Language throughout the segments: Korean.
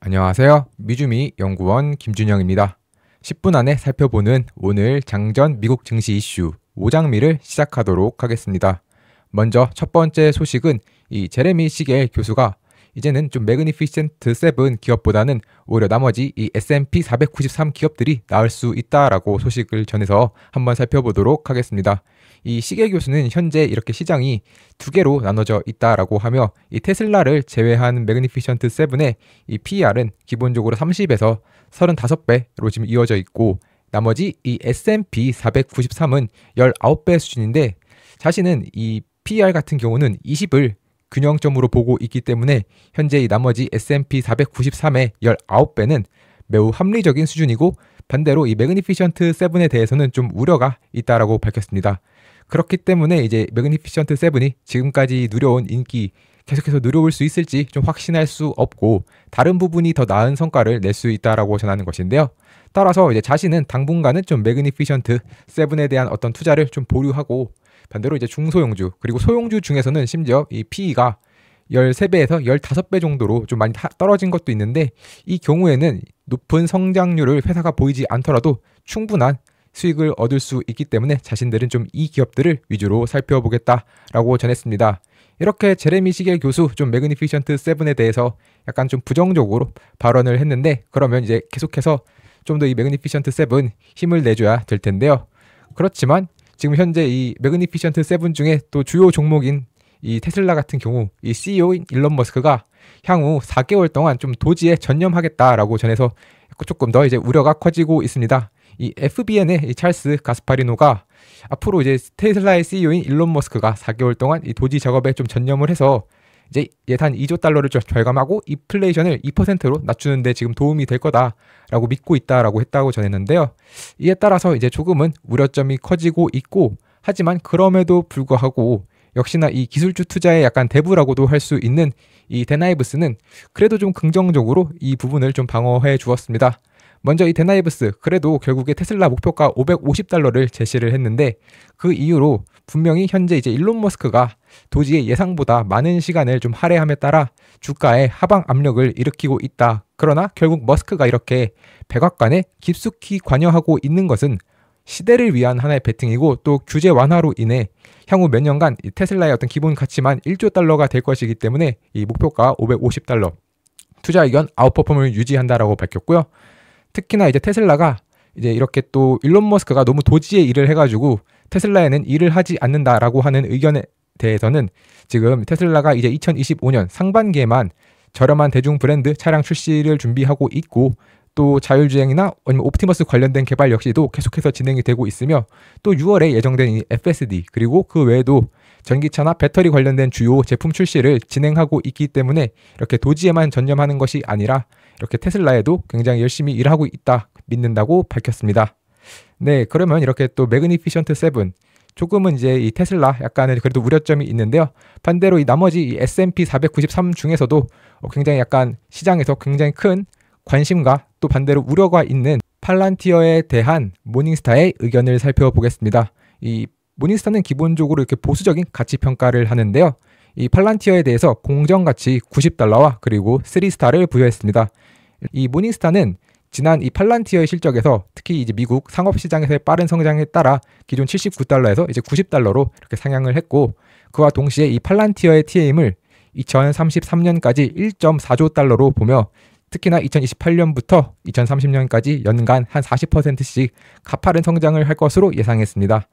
안녕하세요. 미주미 연구원 김준영입니다. 10분 안에 살펴보는 오늘 장전 미국 증시 이슈 5장미를 시작하도록 하겠습니다. 먼저 첫 번째 소식은 이 제레미 시겔 교수가 이제는 좀 매그니피센트 7 기업보다는 오히려 나머지 이 S&P 493 기업들이 나을 수 있다라고 소식을 전해서 한번 살펴보도록 하겠습니다. 이 시겔 교수는 현재 이렇게 시장이 두 개로 나눠져 있다라고 하며 이 테슬라를 제외한 매그니피션트 7의 이 PER은 기본적으로 30에서 35배로 지금 이어져 있고 나머지 이 S&P 493은 19배 수준인데 자신은 이 PER 같은 경우는 20을 균형점으로 보고 있기 때문에 현재 이 나머지 S&P 493의 19배는 매우 합리적인 수준이고 반대로 이 매그니피션트 7에 대해서는 좀 우려가 있다라고 밝혔습니다. 그렇기 때문에 이제 매그니피션트 7이 지금까지 누려온 인기 계속해서 누려올 수 있을지 좀 확신할 수 없고 다른 부분이 더 나은 성과를 낼 수 있다라고 전하는 것인데요. 따라서 이제 자신은 당분간은 좀 매그니피션트 7에 대한 어떤 투자를 좀 보류하고 반대로 이제 중소형주 그리고 소형주 중에서는 심지어 이 PE가 13배에서 15배 정도로 좀 많이 떨어진 것도 있는데 이 경우에는 높은 성장률을 회사가 보이지 않더라도 충분한 수익을 얻을 수 있기 때문에 자신들은 좀 이 기업들을 위주로 살펴보겠다라고 전했습니다. 이렇게 제레미 시겔 교수 좀 매그니피션트 7에 대해서 약간 좀 부정적으로 발언을 했는데 그러면 이제 계속해서 좀 더 이 매그니피션트 7 힘을 내줘야 될 텐데요. 그렇지만 지금 현재 이 매그니피션트 7 중에 또 주요 종목인 이 테슬라 같은 경우 이 CEO인 일론 머스크가 향후 4개월 동안 좀 도지에 전념하겠다라고 전해서 조금 더 이제 우려가 커지고 있습니다. 이 FBN의 이 찰스 가스파리노가 앞으로 이제 테슬라의 CEO인 일론 머스크가 4개월 동안 이 도지 작업에 좀 전념을 해서 이제 예산 2조 달러를 절감하고 인플레이션을 2%로 낮추는데 지금 도움이 될 거다라고 믿고 있다라고 했다고 전했는데요. 이에 따라서 이제 조금은 우려점이 커지고 있고 하지만 그럼에도 불구하고 역시나 이 기술주 투자의 약간 대부라고도 할 수 있는 이 데나이브스는 그래도 좀 긍정적으로 이 부분을 좀 방어해 주었습니다. 먼저 이 데나이브스 그래도 결국에 테슬라 목표가 550달러를 제시를 했는데 그 이후로 분명히 현재 이제 일론 머스크가 도지의 예상보다 많은 시간을 좀 할애함에 따라 주가에 하방 압력을 일으키고 있다. 그러나 결국 머스크가 이렇게 백악관에 깊숙이 관여하고 있는 것은 시대를 위한 하나의 베팅이고 또 규제 완화로 인해 향후 몇 년간 이 테슬라의 어떤 기본 가치만 1조 달러가 될 것이기 때문에 이 목표가 550달러 투자 의견 아웃퍼폼을 유지한다라고 밝혔고요. 특히나 이제 테슬라가 이제 이렇게 또 일론 머스크가 너무 도지의 일을 해가지고 테슬라에는 일을 하지 않는다라고 하는 의견에 대해서는 지금 테슬라가 이제 2025년 상반기에만 저렴한 대중 브랜드 차량 출시를 준비하고 있고 또 자율주행이나 아니면 옵티머스 관련된 개발 역시도 계속해서 진행이 되고 있으며 또 6월에 예정된 이 FSD 그리고 그 외에도 전기차나 배터리 관련된 주요 제품 출시를 진행하고 있기 때문에 이렇게 도지에만 전념하는 것이 아니라 이렇게 테슬라에도 굉장히 열심히 일하고 있다 믿는다고 밝혔습니다. 네, 그러면 이렇게 또 매그니피션트 7 조금은 이제 이 테슬라 약간의 그래도 우려점이 있는데요. 반대로 이 나머지 이 S&P 493 중에서도 굉장히 약간 시장에서 굉장히 큰 관심과 또 반대로 우려가 있는 팔란티어에 대한 모닝스타의 의견을 살펴보겠습니다. 이 모닝스타는 기본적으로 이렇게 보수적인 가치 평가를 하는데요. 이 팔란티어에 대해서 공정가치 90달러와 그리고 3스타를 부여했습니다. 이 모닝스타는 지난 이 팔란티어의 실적에서 특히 이제 미국 상업시장에서의 빠른 성장에 따라 기존 79달러에서 이제 90달러로 이렇게 상향을 했고 그와 동시에 이 팔란티어의 TA임을 2033년까지 1.4조 달러로 보며 특히나 2028년부터 2030년까지 연간 한 40%씩 가파른 성장을 할 것으로 예상했습니다.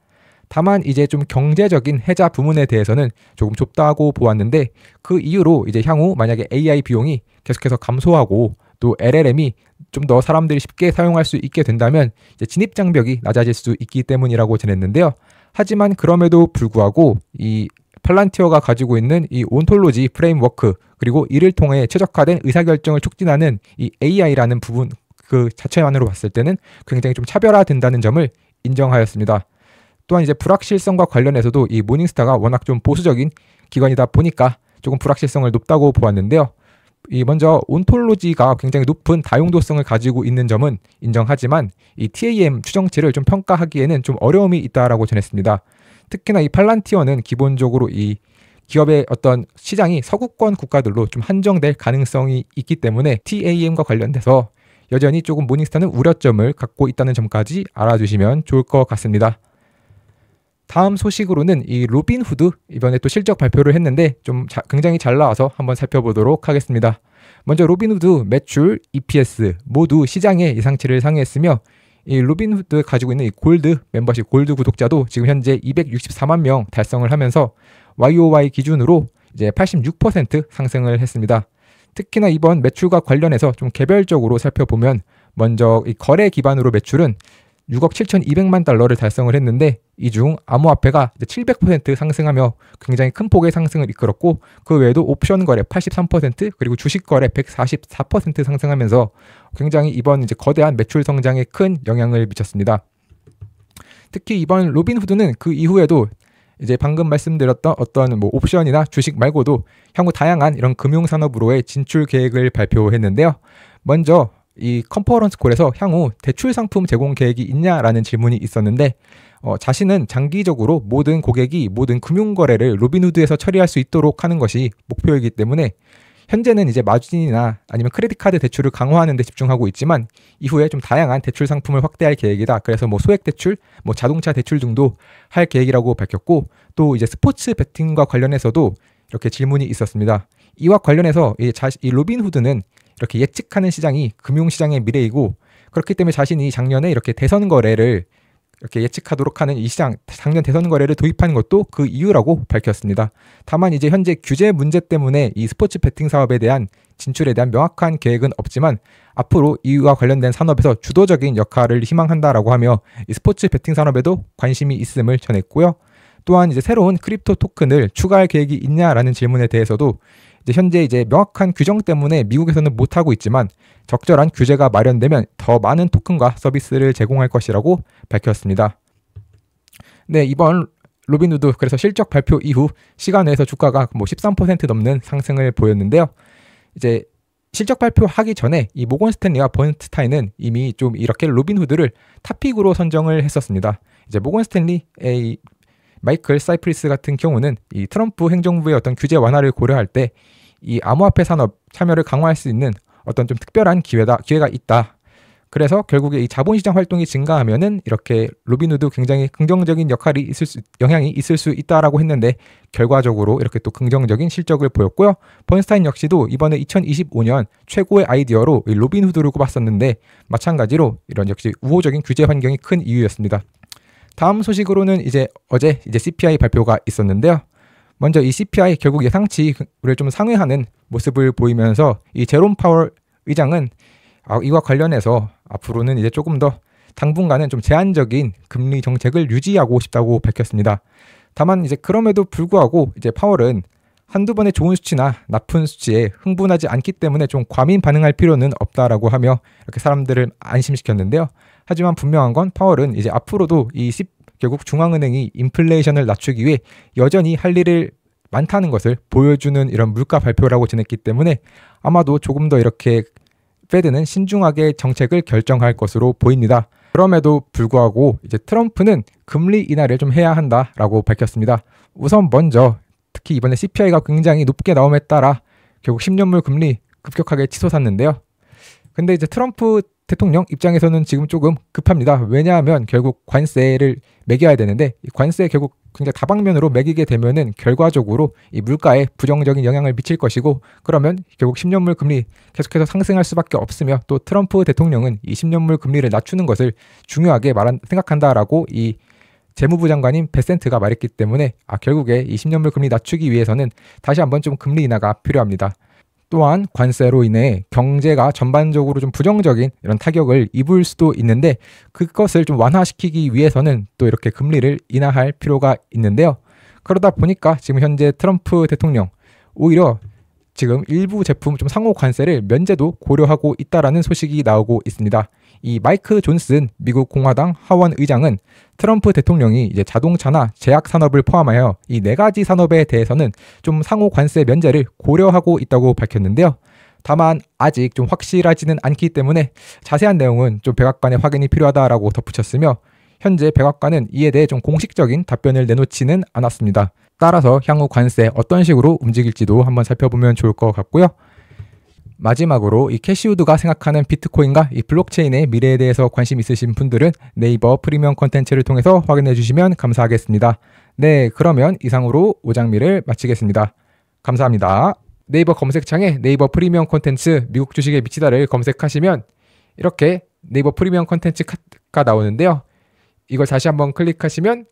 다만 이제 좀 경제적인 해자 부문에 대해서는 조금 좁다고 보았는데 그 이후로 이제 향후 만약에 AI 비용이 계속해서 감소하고 또 LLM이 좀 더 사람들이 쉽게 사용할 수 있게 된다면 이제 진입 장벽이 낮아질 수 있기 때문이라고 전했는데요. 하지만 그럼에도 불구하고 이 팔란티어가 가지고 있는 이 온톨로지 프레임워크 그리고 이를 통해 최적화된 의사결정을 촉진하는 이 AI라는 부분 그 자체만으로 봤을 때는 굉장히 좀 차별화된다는 점을 인정하였습니다. 또한 이제 불확실성과 관련해서도 이 모닝스타가 워낙 좀 보수적인 기관이다 보니까 조금 불확실성을 높다고 보았는데요. 이 먼저 온톨로지가 굉장히 높은 다용도성을 가지고 있는 점은 인정하지만 이 TAM 추정치를 좀 평가하기에는 좀 어려움이 있다라고 전했습니다. 특히나 이 팔란티어는 기본적으로 이 기업의 어떤 시장이 서구권 국가들로 좀 한정될 가능성이 있기 때문에 TAM과 관련돼서 여전히 조금 모닝스타는 우려점을 갖고 있다는 점까지 알아두시면 좋을 것 같습니다. 다음 소식으로는 이 로빈후드 이번에 또 실적 발표를 했는데 좀 굉장히 잘 나와서 한번 살펴보도록 하겠습니다. 먼저 로빈후드 매출, EPS 모두 시장의 예상치를 상회했으며 이 로빈후드 가지고 있는 이 골드 멤버십 골드 구독자도 지금 현재 264만 명 달성을 하면서 YOY 기준으로 이제 86% 상승을 했습니다. 특히나 이번 매출과 관련해서 좀 개별적으로 살펴보면 먼저 이 거래 기반으로 매출은 6억 7,200만 달러를 달성을 했는데 이 중 암호화폐가 700% 상승하며 굉장히 큰 폭의 상승을 이끌었고 그 외에도 옵션 거래 83% 그리고 주식 거래 144% 상승하면서 굉장히 이번 이제 거대한 매출 성장에 큰 영향을 미쳤습니다. 특히 이번 로빈후드는 그 이후에도 이제 방금 말씀드렸던 어떤 뭐 옵션이나 주식 말고도 향후 다양한 이런 금융산업으로의 진출 계획을 발표했는데요. 먼저 이 컨퍼런스 콜에서 향후 대출 상품 제공 계획이 있냐라는 질문이 있었는데 자신은 장기적으로 모든 고객이 모든 금융거래를 로빈후드에서 처리할 수 있도록 하는 것이 목표이기 때문에 현재는 이제 마진이나 아니면 크레딧 카드 대출을 강화하는 데 집중하고 있지만 이후에 좀 다양한 대출 상품을 확대할 계획이다. 그래서 뭐 소액 대출, 뭐 자동차 대출 등도 할 계획이라고 밝혔고 또 이제 스포츠 베팅과 관련해서도 이렇게 질문이 있었습니다. 이와 관련해서 이 로빈후드는 이렇게 예측하는 시장이 금융시장의 미래이고 그렇기 때문에 자신이 작년에 이렇게 대선 거래를 이렇게 예측하도록 하는 이 시장 작년 대선 거래를 도입한 것도 그 이유라고 밝혔습니다. 다만 이제 현재 규제 문제 때문에 이 스포츠 베팅 사업에 대한 진출에 대한 명확한 계획은 없지만 앞으로 이와 관련된 산업에서 주도적인 역할을 희망한다라고 하며 이 스포츠 베팅 산업에도 관심이 있음을 전했고요. 또한 이제 새로운 크립토 토큰을 추가할 계획이 있냐라는 질문에 대해서도 현재 이제 명확한 규정 때문에 미국에서는 못하고 있지만 적절한 규제가 마련되면 더 많은 토큰과 서비스를 제공할 것이라고 밝혔습니다. 네, 이번 로빈후드 그래서 실적 발표 이후 시간 내에서 주가가 뭐 13% 넘는 상승을 보였는데요. 이제 실적 발표하기 전에 이 모건 스탠리와 번스타인은 이미 좀 이렇게 로빈후드를 탑픽으로 선정을 했었습니다. 이제 모건 스탠리의 마이클 사이프리스 같은 경우는 이 트럼프 행정부의 어떤 규제 완화를 고려할 때 이 암호화폐 산업 참여를 강화할 수 있는 어떤 좀 특별한 기회가 있다. 그래서 결국에 이 자본시장 활동이 증가하면은 이렇게 로빈후드 굉장히 긍정적인 영향이 있을 수 있다라고 했는데 결과적으로 이렇게 또 긍정적인 실적을 보였고요. 번스타인 역시도 이번에 2025년 최고의 아이디어로 이 로빈후드를 꼽았었는데 마찬가지로 이런 역시 우호적인 규제 환경이 큰 이유였습니다. 다음 소식으로는 어제 CPI 발표가 있었는데요. 먼저 이 CPI 결국 예상치를 좀 상회하는 모습을 보이면서 이 제롬 파월 의장은 이와 관련해서 앞으로는 이제 조금 더 당분간은 좀 제한적인 금리 정책을 유지하고 싶다고 밝혔습니다. 다만 이제 그럼에도 불구하고 이제 파월은 한두 번의 좋은 수치나 나쁜 수치에 흥분하지 않기 때문에 좀 과민 반응할 필요는 없다라고 하며 이렇게 사람들을 안심시켰는데요. 하지만 분명한 건 파월은 이제 앞으로도 결국 중앙은행이 인플레이션을 낮추기 위해 여전히 할 일을 많다는 것을 보여주는 이런 물가 발표라고 전했기 때문에 아마도 조금 더 이렇게 페드는 신중하게 정책을 결정할 것으로 보입니다. 그럼에도 불구하고 이제 트럼프는 금리 인하를 좀 해야 한다라고 밝혔습니다. 우선 먼저 특히 이번에 CPI가 굉장히 높게 나옴에 따라 결국 10년물 금리 급격하게 치솟았는데요. 근데 이제 트럼프 대통령 입장에서는 지금 조금 급합니다. 왜냐하면 결국 관세를 매겨야 되는데 이 관세 결국 굉장히 다방면으로 매기게 되면은 결과적으로 이 물가에 부정적인 영향을 미칠 것이고 그러면 결국 10년물 금리 계속해서 상승할 수밖에 없으며 또 트럼프 대통령은 이 10년물 금리를 낮추는 것을 중요하게 생각한다라고 이 재무부 장관인 베센트가 말했기 때문에 결국에 이 10년물 금리 낮추기 위해서는 다시 한번 좀 금리 인하가 필요합니다. 또한 관세로 인해 경제가 전반적으로 좀 부정적인 이런 타격을 입을 수도 있는데 그것을 좀 완화시키기 위해서는 또 이렇게 금리를 인하할 필요가 있는데요. 그러다 보니까 지금 현재 트럼프 대통령 오히려 지금 일부 제품 좀 상호 관세를 면제도 고려하고 있다라는 소식이 나오고 있습니다. 이 마이크 존슨 미국 공화당 하원 의장은 트럼프 대통령이 이제 자동차나 제약 산업을 포함하여 이 4가지 산업에 대해서는 좀 상호 관세 면제를 고려하고 있다고 밝혔는데요. 다만 아직 좀 확실하지는 않기 때문에 자세한 내용은 좀 백악관의 확인이 필요하다라고 덧붙였으며 현재 백악관은 이에 대해 좀 공식적인 답변을 내놓지는 않았습니다. 따라서 향후 관세 어떤 식으로 움직일지도 한번 살펴보면 좋을 것 같고요. 마지막으로 이 캐시우드가 생각하는 비트코인과 이 블록체인의 미래에 대해서 관심 있으신 분들은 네이버 프리미엄 콘텐츠를 통해서 확인해 주시면 감사하겠습니다. 네, 그러면 이상으로 오장미를 마치겠습니다. 감사합니다. 네이버 검색창에 네이버 프리미엄 콘텐츠 미국 주식에 미치다를 검색하시면 이렇게 네이버 프리미엄 콘텐츠가 나오는데요. 이걸 다시 한번 클릭하시면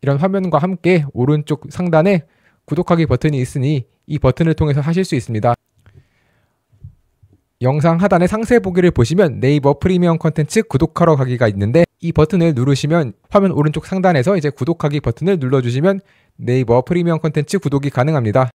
이런 화면과 함께 오른쪽 상단에 구독하기 버튼이 있으니 이 버튼을 통해서 하실 수 있습니다. 영상 하단의 상세 보기를 보시면 네이버 프리미엄 콘텐츠 구독하러 가기가 있는데 이 버튼을 누르시면 화면 오른쪽 상단에서 이제 구독하기 버튼을 눌러주시면 네이버 프리미엄 콘텐츠 구독이 가능합니다.